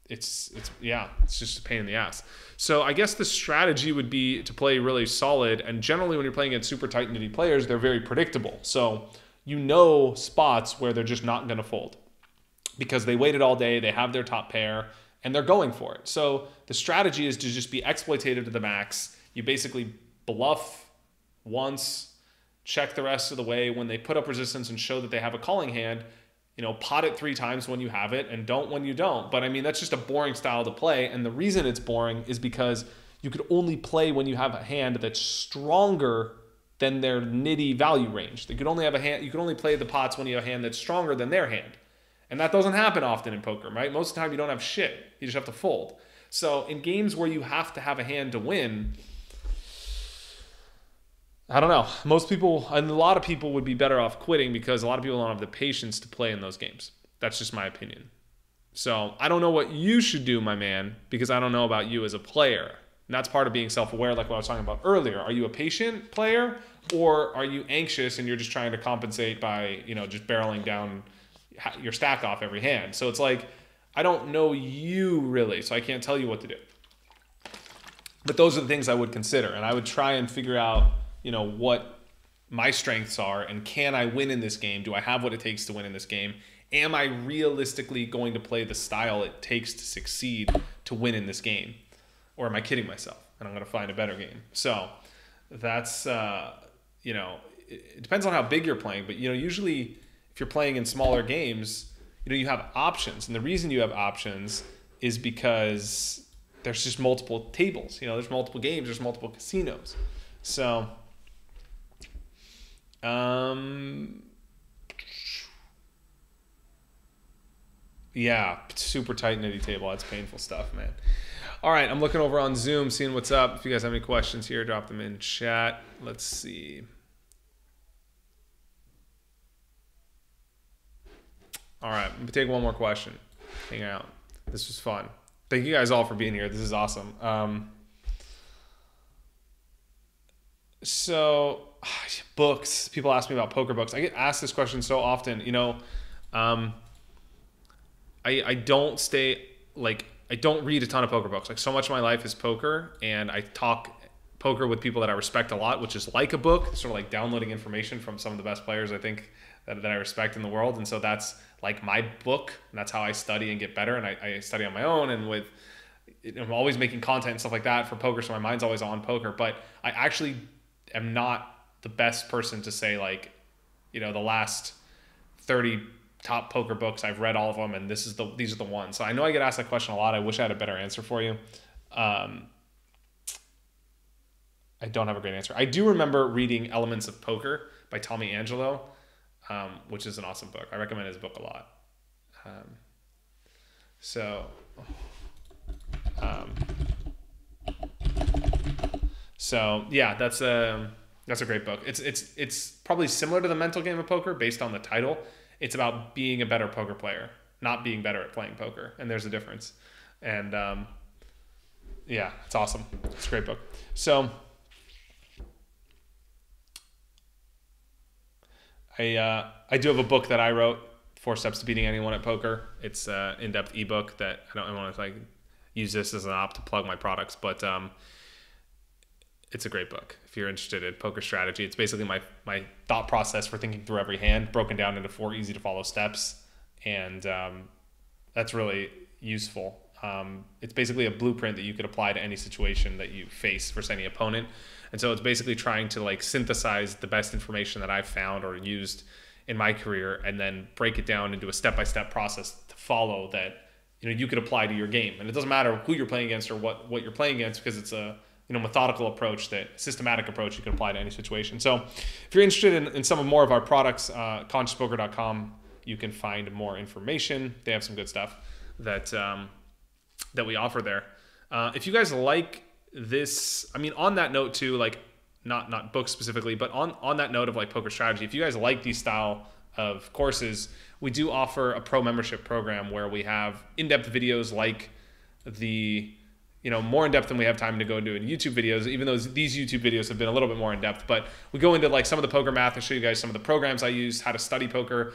it's just a pain in the ass. So I guess the strategy would be to play really solid. And generally when you're playing against super tight Niddy players, they're very predictable. So spots where they're just not going to fold because they waited all day, they have their top pair, and they're going for it. So the strategy is to just be exploitative to the max. You basically bluff once, check the rest of the way. When they put up resistance and show that they have a calling hand, pot it 3 times when you have it and don't when you don't. But I mean, that's just a boring style to play. And the reason it's boring is because you could only play when you have a hand that's stronger than their Niddy value range. You could only play the pots when you have a hand that's stronger than their hand. And that doesn't happen often in poker, right? Most of the time you don't have shit. You just have to fold. So in games where you have to have a hand to win, I don't know. A lot of people would be better off quitting because a lot of people don't have the patience to play in those games. That's just my opinion. So I don't know what you should do, my man, because I don't know about you as a player. And that's part of being self-aware, like what I was talking about earlier. Are you a patient player, or are you anxious and you're just trying to compensate by, just barreling down your stack off every hand? So it's like, I don't know you really, so I can't tell you what to do. But those are the things I would consider, and I would try and figure out, what my strengths are, and can I win in this game? Do I have what it takes to win in this game? Am I realistically going to play the style it takes to succeed to win in this game? Or am I kidding myself and I'm going to find a better game? So that's, it depends on how big you're playing, but, usually if you're playing in smaller games, you have options. And the reason you have options is because there's just multiple tables. There's multiple games, there's multiple casinos. So, yeah, super tight Niddy table. That's painful stuff, man. All right, I'm looking over on Zoom, seeing what's up. If you guys have any questions here, drop them in chat. Let's see. All right, I'm going to take one more question. Hang out. This was fun. Thank you guys all for being here. This is awesome. So, books. People ask me about poker books. I get asked this question so often. I don't stay I don't read a ton of poker books. Like, so much of my life is poker, and I talk poker with people that I respect a lot, which is like a book, sort of like downloading information from some of the best players I think that I respect in the world. And so that's like my book, and that's how I study and get better. And I study on my own, and I'm always making content and stuff like that for poker, so my mind's always on poker. But I actually am not the best person to say, like, the last 30 top poker books, I've read all of them, and these are the ones. So I know I get asked that question a lot. I wish I had a better answer for you. I don't have a great answer. I do remember reading Elements of Poker by Tommy Angelo, which is an awesome book. I recommend his book a lot. So yeah, that's a great book. It's probably similar to The Mental Game of Poker based on the title. It's about being a better poker player, not being better at playing poker. And there's a difference. And yeah, it's awesome. It's a great book. So I do have a book that I wrote, 4 Steps to Beating Anyone at Poker. It's an in-depth ebook that I don't want to like use this as an op to plug my products, but it's a great book if you're interested in poker strategy. It's basically my thought process for thinking through every hand, broken down into 4 easy to follow steps, and that's really useful. It's basically a blueprint that you could apply to any situation that you face versus any opponent. And so it's basically trying to like synthesize the best information that I've found or used in my career, and then break it down into a step-by-step process to follow that you could apply to your game. And it doesn't matter who you're playing against or what you're playing against, because it's a methodical approach, systematic approach you can apply to any situation. So if you're interested in some more of our products, consciouspoker.com, you can find more information. They have some good stuff that we offer there. If you guys like this, I mean, on that note too, like not books specifically, but on that note of like poker strategy, if you guys like these style of courses, we do offer a pro membership program where we have in-depth videos like the more in depth than we have time to go into in YouTube videos, even though these YouTube videos have been a little bit more in depth. But we go into like some of the poker math and show you guys some of the programs I use, how to study poker,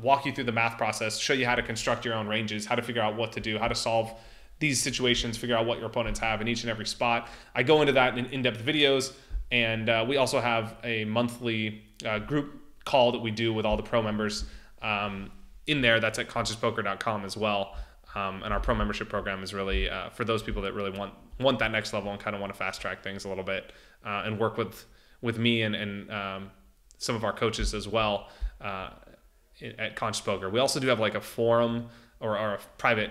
walk you through the math process, show you how to construct your own ranges, how to figure out what to do, how to solve these situations, figure out what your opponents have in each and every spot. I go into that in in-depth videos, and we also have a monthly group call that we do with all the pro members in there. That's at consciouspoker.com as well. And our pro membership program is really for those people that really want that next level and kind of want to fast track things a little bit, and work with me and some of our coaches as well at Conscious Poker. We also do have like a forum or a private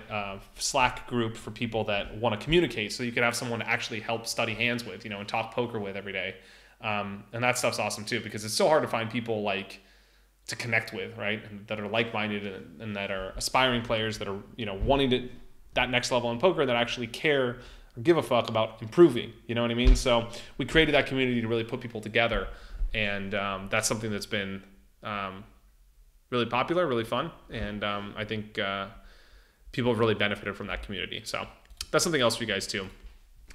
Slack group for people that want to communicate, so you could have someone to actually help study hands with, and talk poker with every day. And that stuff's awesome too, because it's so hard to find people like to connect with, right? And that are like-minded and that are aspiring players that are, wanting that next level in poker, that actually care or give a fuck about improving. You know what I mean? So we created that community to really put people together. And that's something that's been really popular, really fun. And I think people have really benefited from that community. So that's something else for you guys too.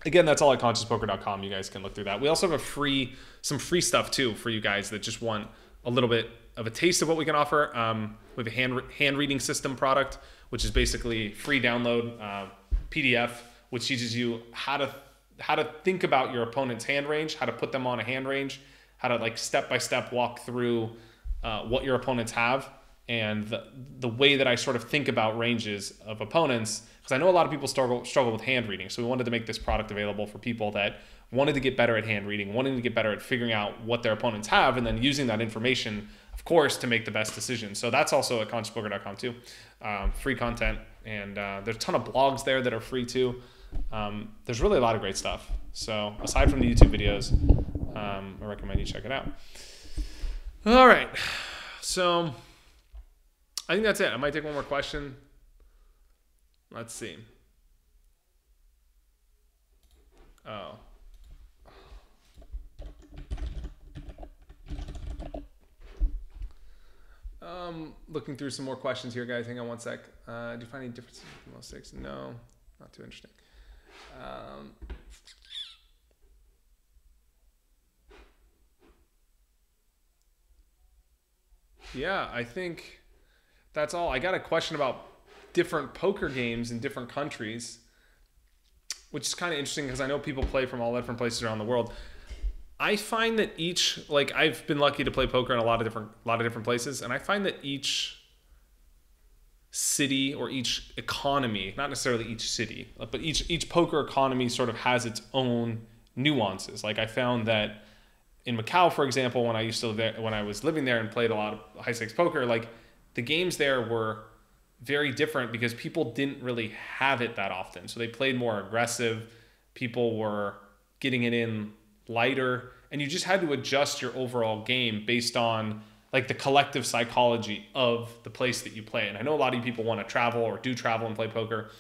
Again, that's all at consciousspoker.com. You guys can look through that. We also have some free stuff too for you guys that just want a little bit of a taste of what we can offer. We have a hand reading system product, which is basically free download PDF, which teaches you how to think about your opponent's hand range, how to put them on a hand range, how to like step by step walk through what your opponents have, and the way that I sort of think about ranges of opponents, because I know a lot of people struggle with hand reading. So we wanted to make this product available for people that wanted to get better at hand reading, wanting to get better at figuring out what their opponents have, and then using that information, of course, to make the best decision. So that's also at consciousspoker.com too. Free content, and there's a ton of blogs there that are free too. There's really a lot of great stuff. So aside from the YouTube videos, I recommend you check it out. All right. So I think that's it. I might take one more question. Let's see. Oh. Looking through some more questions here, guys. Hang on one sec. Do you find any differences between most six? No, not too interesting. Yeah, I think that's all. I got a question about different poker games in different countries, which is kind of interesting because I know people play from all different places around the world. I find that each, like, I've been lucky to play poker in a lot of different places, and I find that each city or each economy, not necessarily each city, but each poker economy sort of has its own nuances. Like, I found that in Macau, for example, when I was living there and played a lot of high stakes poker, like, the games there were very different because people didn't really have it that often. So they played more aggressive. People were getting it in lighter, and you just had to adjust your overall game based on like the collective psychology of the place that you play. And I know a lot of people want to travel or do travel and play poker,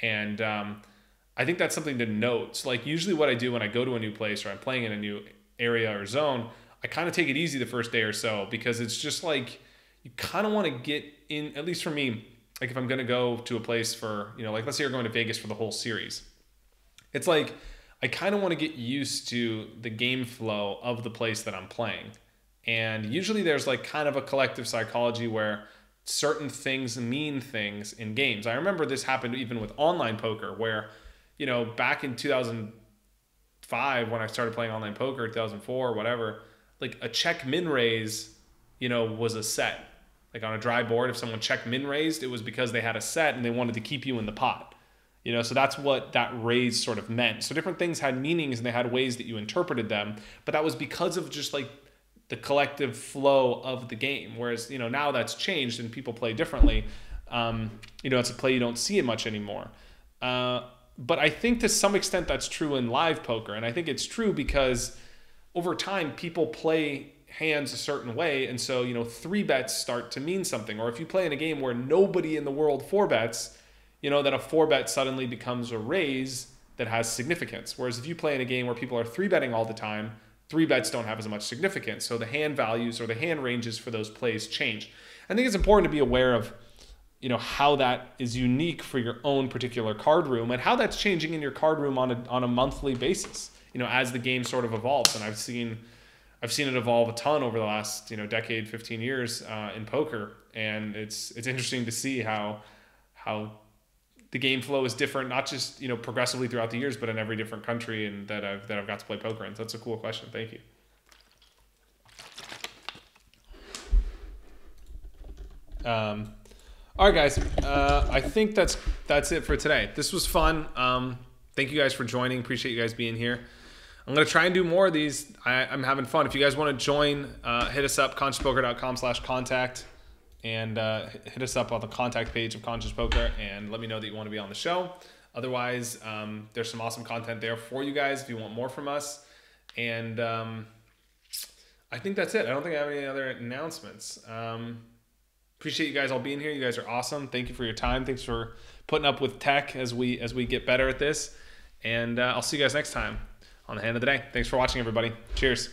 and I think that's something to note. So like usually what I do when I go to a new place or I'm playing in a new area or zone, I kind of take it easy the first day or so, because it's just like you kind of want to get in, at least for me, like if I'm going to go to a place for, like let's say you're going to Vegas for the whole series, it's like I kind of want to get used to the game flow of the place that I'm playing. And usually there's like kind of a collective psychology where certain things mean things in games. I remember this happened even with online poker where, back in 2005 when I started playing online poker, 2004 or whatever, like a check min raise, was a set. Like on a dry board, if someone check min raised, it was because they had a set and they wanted to keep you in the pot. So that's what that raise sort of meant. So different things had meanings and they had ways that you interpreted them, but that was because of just like the collective flow of the game. Whereas, now that's changed and people play differently. It's a play you don't see it much anymore. But I think to some extent that's true in live poker. And I think it's true because over time people play hands a certain way. And so, 3 bets start to mean something. Or if you play in a game where nobody in the world 4 bets, then a 4 bet suddenly becomes a raise that has significance. Whereas if you play in a game where people are 3 betting all the time, 3 bets don't have as much significance. So the hand values or the hand ranges for those plays change. I think it's important to be aware of, how that is unique for your own particular card room and how that's changing in your card room on a monthly basis, as the game sort of evolves. And I've seen it evolve a ton over the last, decade, 15 years in poker. And it's interesting to see how the game flow is different, not just, progressively throughout the years, but in every different country and that I've got to play poker in. So that's a cool question. Thank you. All right, guys. I think that's it for today. This was fun. Thank you guys for joining. Appreciate you guys being here. I'm going to try and do more of these. I'm having fun. If you guys want to join, hit us up, consciouspoker.com/contact. And hit us up on the contact page of Conscious Poker and let me know that you want to be on the show. Otherwise, there's some awesome content there for you guys if you want more from us. And I think that's it. I don't think I have any other announcements. Appreciate you guys all being here. You guys are awesome. Thank you for your time. Thanks for putting up with tech as we get better at this. And I'll see you guys next time on the Hand of the Day. Thanks for watching, everybody. Cheers.